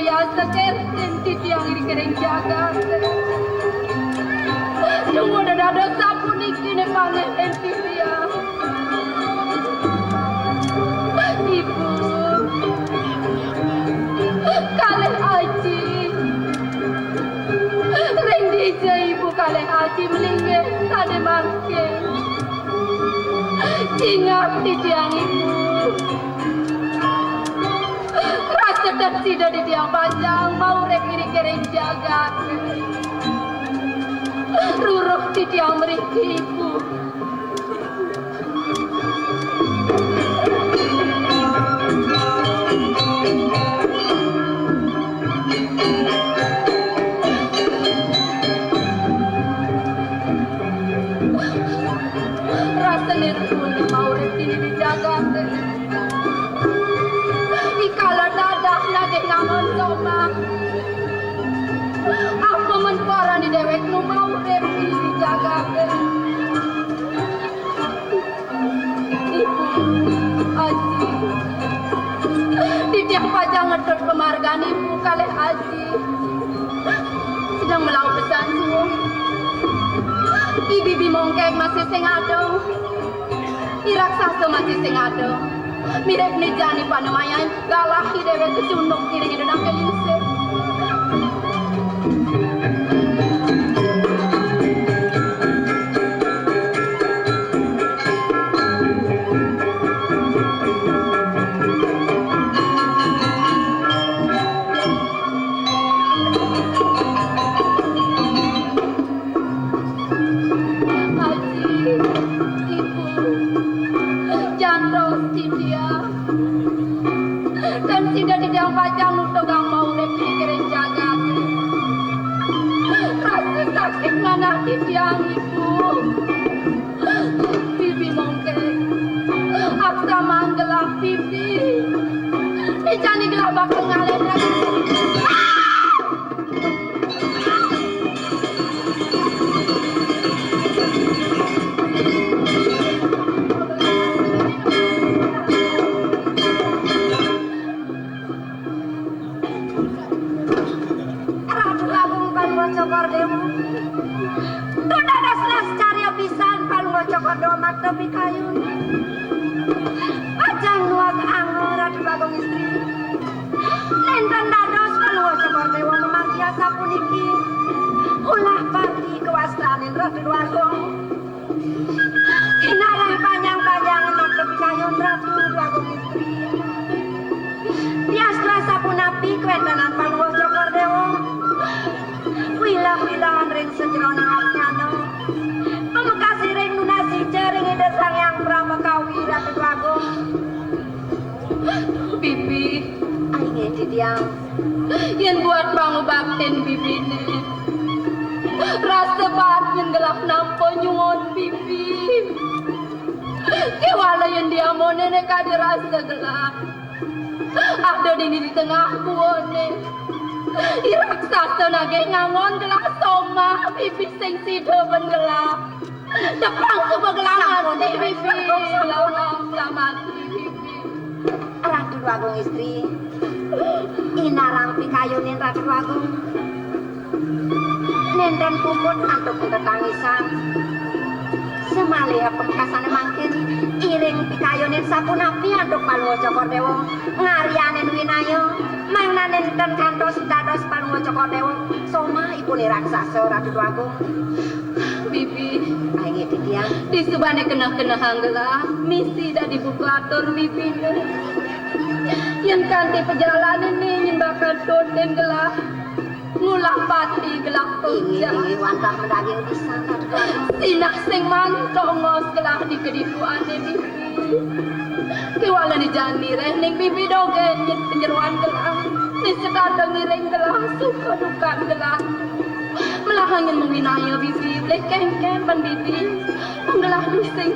ya sekerten titiang ini kering jagat. Tunggu ada sapu niki ne pangen dia. Ibu, kalian aji, ring dija ibu kalian aji melingge, ada mangke, ingat di tiang ibu, rasa tersidah di tiang panjang, mau rek ini kering jagat, ruruh di tiang meriki ibu. Ikala dadah lagi ngamon soma. Aku menpara di dewek nu mau repi dijaga. Ibu, Aji, di tiang pajang ngedot pemargaan ibu kalih Aji sedang melau pesan suung. Ibibi mongkeng masih sing ado. Iraksasa masih sing ado. Mirip ni jani panemayan galahi dewe kecunduk kiri denang kelingse. Tiang ibu, bibi mongkeng, aksa manggelak bibi, ijani gelap bakal ngalen lagi. Ratu lagung Palwa Cokor Dewa. Cokor domat tepi kayun ajang nuak anggur Ratu Bagong istri nenten dados Palwa Cokor Dewa memartiasa puniki ulah pati kewastanin Ratu Bagong kinarang panjang-panjang enak tepi kayun Ratu Bagong istri diastra sapunapi kwetenan Palwa Cokor Dewa wilang-wilangan ring sejeroning arnyano pemekasi ring nunasi jaring ida sang yang pramakawi Ratu Bagong. Bibi aing didiang yen buat pangobakten bibine rasa baat yen gelap nampo nyuwun bibi kewala yen diamone ne kadi rasa gelap ada di tengah kuone iraksasa nage ngangon gelap soma bibi sing sida ben gelap Jepang sebegelangan di bibi lawan selamat bibi Ratu Bagong istri inarang pikayunin Ratu Bagong nenden puput antuk ketangisan semalia pemkasane mangkin iring pikayunin sapunapi antuk Palwa Cokor Dewa ngarianen winayo mangnanen ten kantos dados Palwa Cokor Dewa soma ipune raksasa Ratu Bagong. Bibi aing titiang disubane kena-kena hanggela misi dah dibuka atur bibi yen kanthi perjalanan ini yen bakal toten gelah ngulah pati gelah toja ini wantah mendaging pisan sinak sing mantok ngos gelah di kedipuane bibi kewala ni jani reh ning bibi dogen yen penjeruan gelah ni sedadang ngiring gelah suka duka gelah melahangin mewinaya bibi lekeng-keng ban bibi menggelah bising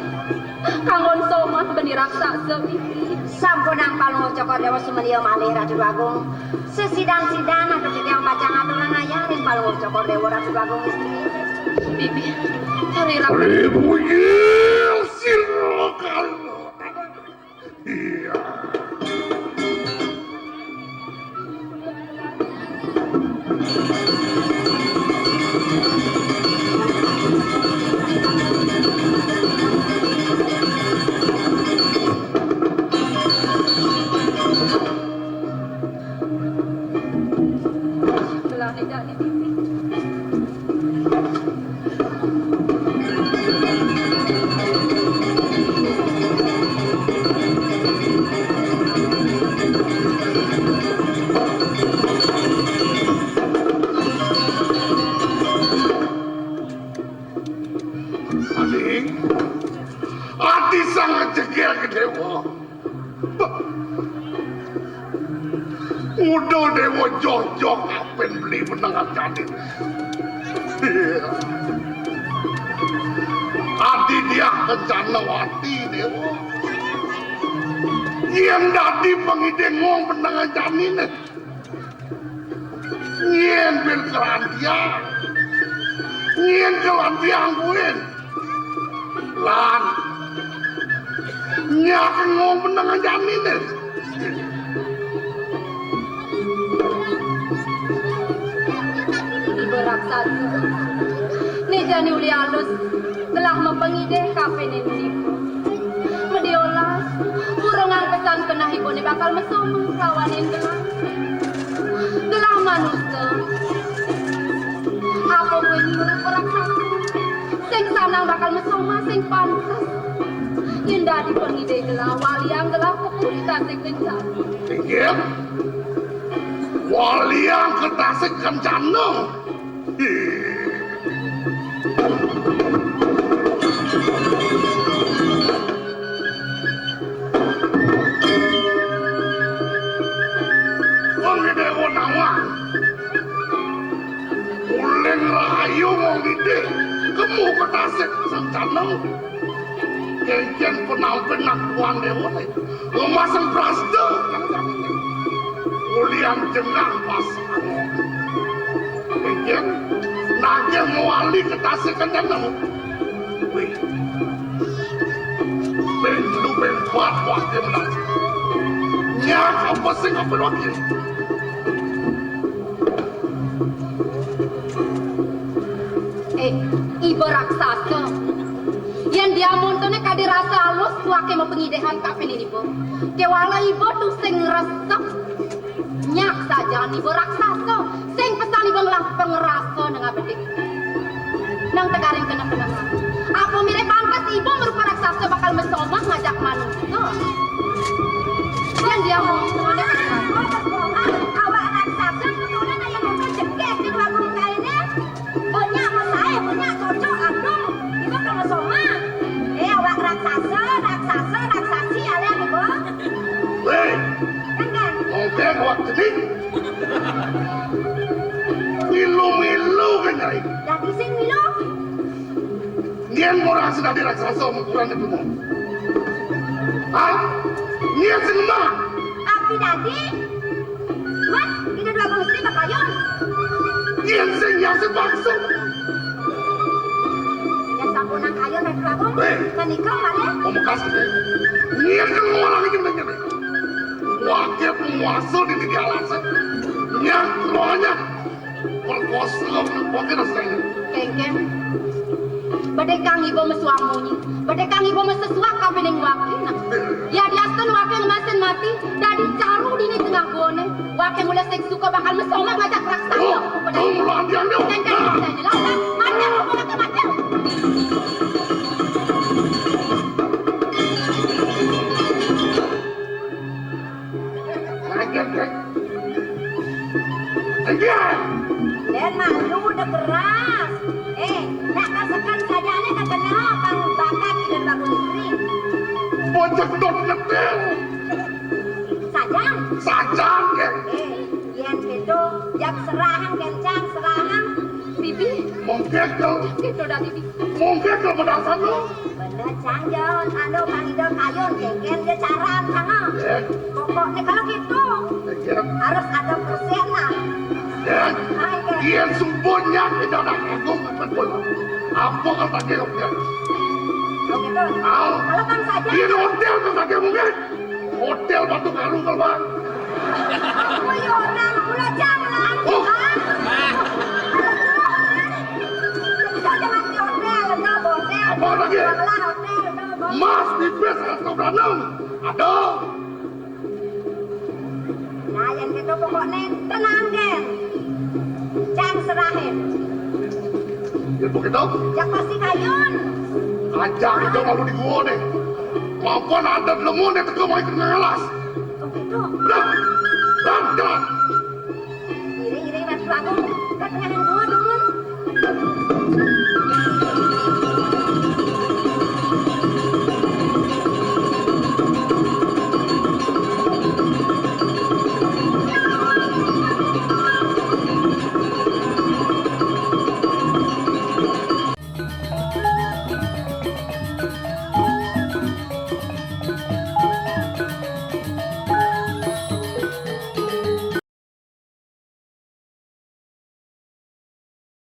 kangon somah bani raksasa bibi sampunang Palwa Cokor Dewa sumelia malih Ratu Bagong sesidang-sidang atau yang pacang aturan ayarin Palwa Cokor Dewa Ratu Bagong istri bibi hari rakyat Ribu yil silakan iya Belah tidak di TV. Adik, Adi sangat cegel ke dewa. Udah dewa jojok apen beli menangan janin. Adi dia kencana wati dewa. Yang dadi pengidengong menangan janin. Yang berkerantian. Yang kelantian kuin. Lan. Nyak ngomong menangan janin. Ibu raksasa, Nejani uli alus telah mempengide kafe nensiku. Mediolas, burongan pesan kena ibu ni bakal mesum kawanin gelang. Gelang manusia. Apa pun berupa raksasa, sing sanang bakal mesum sing pantas. Indah dipengide gelang waliang gelang kepulitan sing kencang. Ingin? Waliang ketasik kencana. Pengide nawang. Uleng rahayu ngomide. Kemu ketasik kencana. Kejen penampilan tuan dewa. Ngemasang prasda. Ulian jengang pasang. Kejen. Nage mewali ketasik kencana. Wih. Bendu benkuat wakil menasih. Nyak apa sih ngapel wakil? Ibu raksasa. Yang dia montone kadi rasa halus wake mempengidehan kafe ini bu. Kewala ibu tuh sing resep. Nyak saja ibu raksasa. Sing pesan ibu ngelang pengerasa dengan bedik. Nang tegaring kena penengah. Apa mirip pantas ibu merupa raksasa bakal mensomah ngajak manusia. Yang dia montone kadi rasa. Awak raksasa keturunan yang mau jengkes di dua gunung kainnya. Banyak masaya, banyak cocok aduh. Ibu kalau soma. Awak raksasa, raksasi alian ibu. Weh. Kan? Oke, awak jadi. Milu-milu kan nyari. Lagi sing milu. Nian orang sudah diraksasa ukuran itu mu. Hah? Nian senema. Api dadi. Mat, kita dua gusti bakayon. Nian sing yang sebakso. Yang sampunan kayon dan kelabung. Weh. Menikah malah. Kamu kasih deh. Nian kan orang lagi menanya. Wakil penguasa di tiga alasan. Nian keluarnya. Perkosa wakil rasanya. Kengken. Badekang ibu mesuamunyi. Badekang ibu mesesuak kapening wakil. Ya diasten wakil ngemasin mati. Dadi caru di ni tengah bone. Wakil mulai seks suka bakal mesoma ngajak raksasa. Oh, kamu melawan dia. Kengken kita jelaskan. Macam apa macam. Again. Dan malu udah keras. Nak rasakan saja nih tak kenal kang bakat dan bagus istri. Bocah dot ngetel. Saja. Saja kan. Yang itu jam serahan kencang serahan. Bibi. Mungkin kau. Itu dah bibi. Mungkin kau mendasan lo. Bener cangjon. Anu panggil kayun kengken dia caran sana. Pokoknya kalau gitu harus ada persenan. Dia sumbernya kita nak agung betul. Apa kata dia mungkin? Oh gitu. Kalau kang saja. Dia hotel kata dia mungkin. Hotel Batu Karung kalau bang. Aku orang pula jangan. nen tenang gen. Jangan serahin. Ya begitu? Jak pasti kayun. Ajak itu malu di gua deh. Maupun ada lengun yang tegak mau ikut ngalas. Oh gitu. Dah, dah, dah. Iri bantu aku. Kan pengen